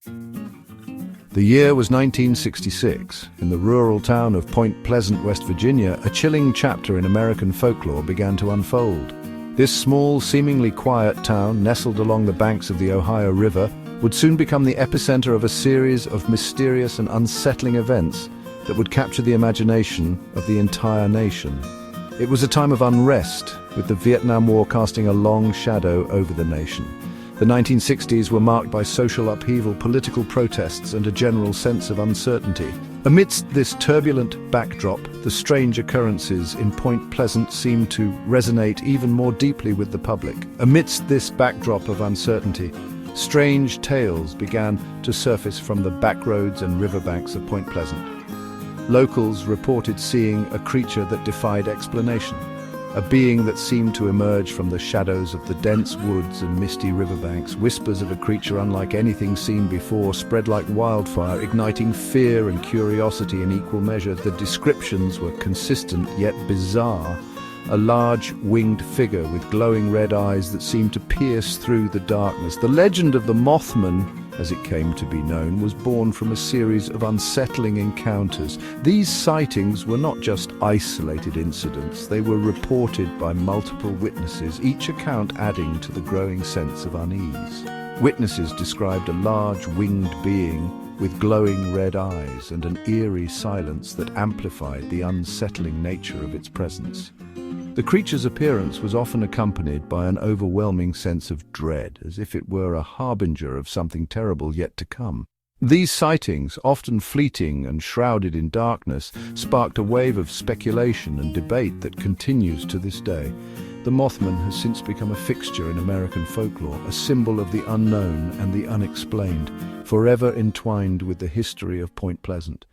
The year was 1966. In the rural town of Point Pleasant, West Virginia, a chilling chapter in American folklore began to unfold. This small, seemingly quiet town, nestled along the banks of the Ohio River, would soon become the epicenter of a series of mysterious and unsettling events that would capture the imagination of the entire nation. It was a time of unrest, with the Vietnam War casting a long shadow over the nation. The 1960s were marked by social upheaval, political protests, and a general sense of uncertainty. Amidst this turbulent backdrop, the strange occurrences in Point Pleasant seemed to resonate even more deeply with the public. Amidst this backdrop of uncertainty, strange tales began to surface from the backroads and riverbanks of Point Pleasant. Locals reported seeing a creature that defied explanation, a being that seemed to emerge from the shadows of the dense woods and misty riverbanks. Whispers of a creature unlike anything seen before spread like wildfire, igniting fear and curiosity in equal measure. The descriptions were consistent yet bizarre. A large, winged figure with glowing red eyes that seemed to pierce through the darkness. The legend of the Mothman, as it came to be known, was born from a series of unsettling encounters. These sightings were not just isolated incidents. They were reported by multiple witnesses, each account adding to the growing sense of unease. Witnesses described a large, winged being with glowing red eyes and an eerie silence that amplified the unsettling nature of its presence. The creature's appearance was often accompanied by an overwhelming sense of dread, as if it were a harbinger of something terrible yet to come. These sightings, often fleeting and shrouded in darkness, sparked a wave of speculation and debate that continues to this day. The Mothman has since become a fixture in American folklore, a symbol of the unknown and the unexplained, forever entwined with the history of Point Pleasant.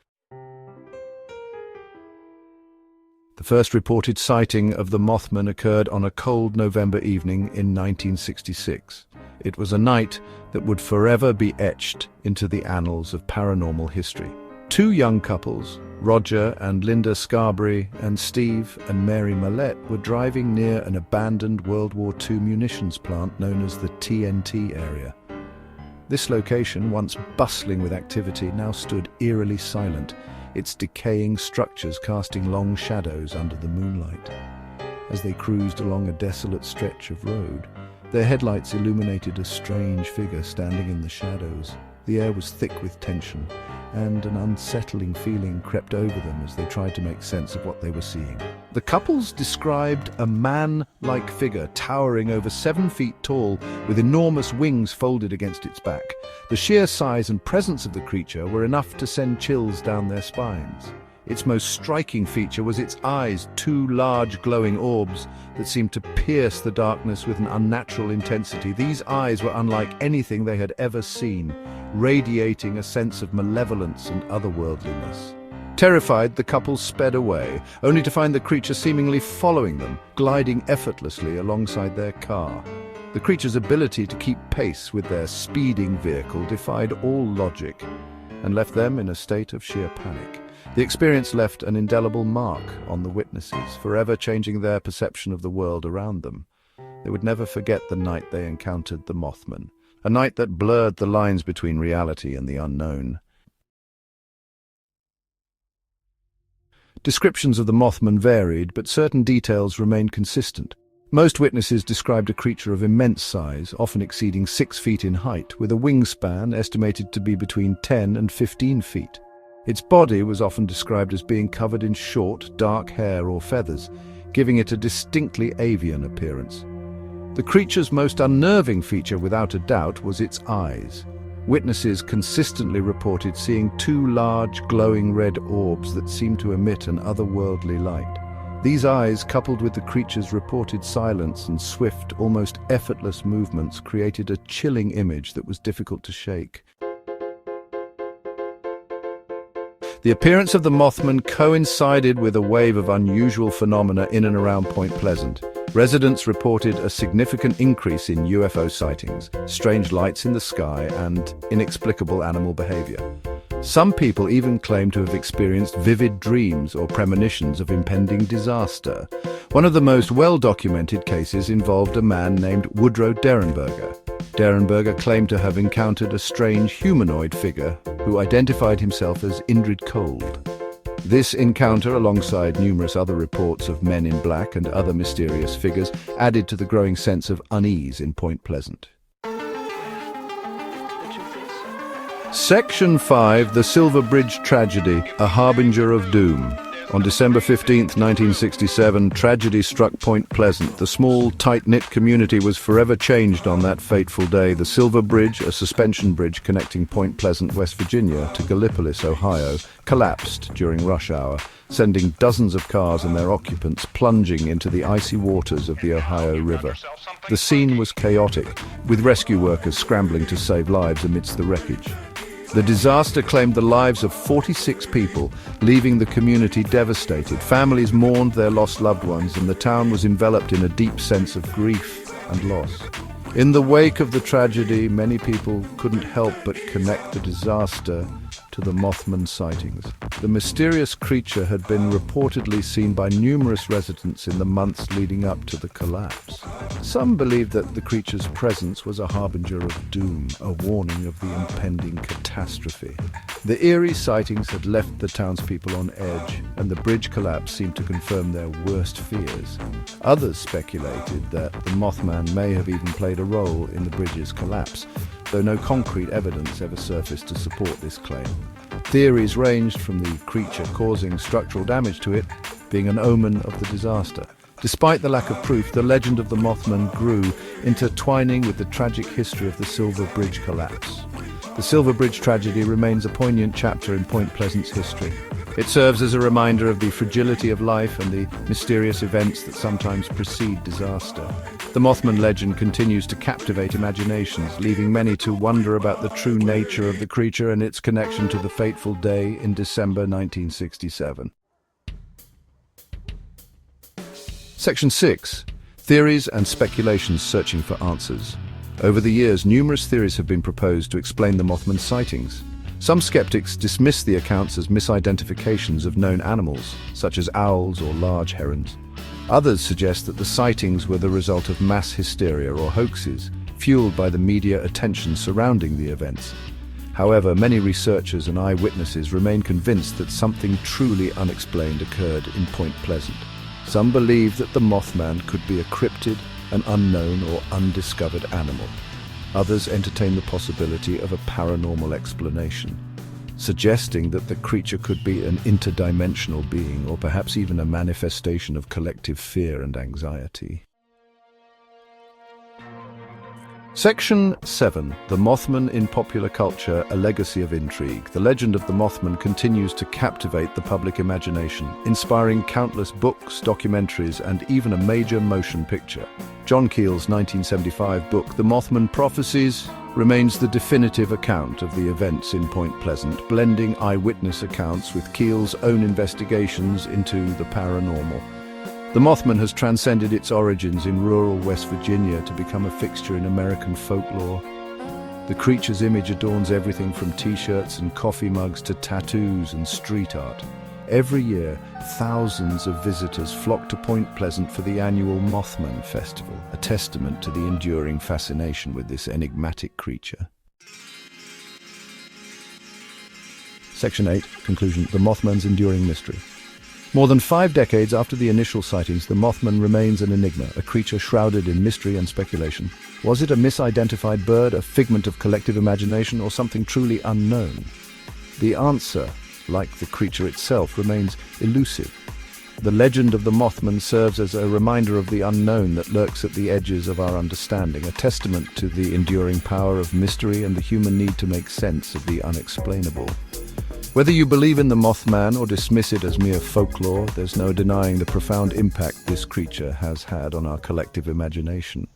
The first reported sighting of the Mothman occurred on a cold November evening in 1966. It was a night that would forever be etched into the annals of paranormal history. Two young couples, Roger and Linda Scarberry and Steve and Mary Millette, were driving near an abandoned World War II munitions plant known as the TNT area. This location, once bustling with activity, now stood eerily silent, its decaying structures casting long shadows under the moonlight. As they cruised along a desolate stretch of road, their headlights illuminated a strange figure standing in the shadows. The air was thick with tension, and an unsettling feeling crept over them as they tried to make sense of what they were seeing. The couples described a man-like figure towering over 7 feet tall, with enormous wings folded against its back. The sheer size and presence of the creature were enough to send chills down their spines. Its most striking feature was its eyes, 2 large glowing orbs that seemed to pierce the darkness with an unnatural intensity. These eyes were unlike anything they had ever seen, radiating a sense of malevolence and otherworldliness. Terrified, the couple sped away, only to find the creature seemingly following them, gliding effortlessly alongside their car. The creature's ability to keep pace with their speeding vehicle defied all logic and left them in a state of sheer panic. The experience left an indelible mark on the witnesses, forever changing their perception of the world around them. They would never forget the night they encountered the Mothman, a night that blurred the lines between reality and the unknown. Descriptions of the Mothman varied, but certain details remained consistent. Most witnesses described a creature of immense size, often exceeding 6 feet in height, with a wingspan estimated to be between 10 and 15 feet. Its body was often described as being covered in short, dark hair or feathers, giving it a distinctly avian appearance. The creature's most unnerving feature, without a doubt, was its eyes. Witnesses consistently reported seeing 2 large, glowing red orbs that seemed to emit an otherworldly light. These eyes, coupled with the creature's reported silence and swift, almost effortless movements, created a chilling image that was difficult to shake. The appearance of the Mothman coincided with a wave of unusual phenomena in and around Point Pleasant. Residents reported a significant increase in UFO sightings, strange lights in the sky, and inexplicable animal behavior. Some people even claim to have experienced vivid dreams or premonitions of impending disaster. One of the most well-documented cases involved a man named Woodrow Derenberger. Derenberger claimed to have encountered a strange humanoid figure who identified himself as Indrid Cold. This encounter, alongside numerous other reports of men in black and other mysterious figures, added to the growing sense of unease in Point Pleasant. Section 5, The Silver Bridge Tragedy, a Harbinger of Doom. On December 15, 1967, tragedy struck Point Pleasant. The small, tight-knit community was forever changed on that fateful day. The Silver Bridge, a suspension bridge connecting Point Pleasant, West Virginia, to Gallipolis, Ohio, collapsed during rush hour, sending dozens of cars and their occupants plunging into the icy waters of the Ohio River. The scene was chaotic, with rescue workers scrambling to save lives amidst the wreckage. The disaster claimed the lives of 46 people, leaving the community devastated. Families mourned their lost loved ones, and the town was enveloped in a deep sense of grief and loss. In the wake of the tragedy, many people couldn't help but connect the disaster to the Mothman sightings. The mysterious creature had been reportedly seen by numerous residents in the months leading up to the collapse. Some believed that the creature's presence was a harbinger of doom, a warning of the impending catastrophe. The eerie sightings had left the townspeople on edge, and the bridge collapse seemed to confirm their worst fears. Others speculated that the Mothman may have even played a role in the bridge's collapse, though no concrete evidence ever surfaced to support this claim. Theories ranged from the creature causing structural damage to it being an omen of the disaster. Despite the lack of proof, the legend of the Mothman grew, intertwining with the tragic history of the Silver Bridge collapse. The Silver Bridge tragedy remains a poignant chapter in Point Pleasant's history. It serves as a reminder of the fragility of life and the mysterious events that sometimes precede disaster. The Mothman legend continues to captivate imaginations, leaving many to wonder about the true nature of the creature and its connection to the fateful day in December 1967. Section 6. Theories and speculations searching for answers. Over the years, numerous theories have been proposed to explain the Mothman sightings. Some skeptics dismiss the accounts as misidentifications of known animals, such as owls or large herons. Others suggest that the sightings were the result of mass hysteria or hoaxes, fueled by the media attention surrounding the events. However, many researchers and eyewitnesses remain convinced that something truly unexplained occurred in Point Pleasant. Some believe that the Mothman could be a cryptid, an unknown or undiscovered animal. Others entertain the possibility of a paranormal explanation, suggesting that the creature could be an interdimensional being or perhaps even a manifestation of collective fear and anxiety. Section 7. The Mothman in Popular Culture, a Legacy of Intrigue. The legend of the Mothman continues to captivate the public imagination, inspiring countless books, documentaries, and even a major motion picture. John Keel's 1975 book, The Mothman Prophecies, remains the definitive account of the events in Point Pleasant, blending eyewitness accounts with Keel's own investigations into the paranormal. The Mothman has transcended its origins in rural West Virginia to become a fixture in American folklore. The creature's image adorns everything from t-shirts and coffee mugs to tattoos and street art. Every year, thousands of visitors flock to Point Pleasant for the annual Mothman Festival, a testament to the enduring fascination with this enigmatic creature. Section 8, Conclusion. The Mothman's Enduring Mystery. More than 5 decades after the initial sightings, the Mothman remains an enigma, a creature shrouded in mystery and speculation. Was it a misidentified bird, a figment of collective imagination, or something truly unknown? The answer, like the creature itself, remains elusive. The legend of the Mothman serves as a reminder of the unknown that lurks at the edges of our understanding, a testament to the enduring power of mystery and the human need to make sense of the unexplainable. Whether you believe in the Mothman or dismiss it as mere folklore, there's no denying the profound impact this creature has had on our collective imagination.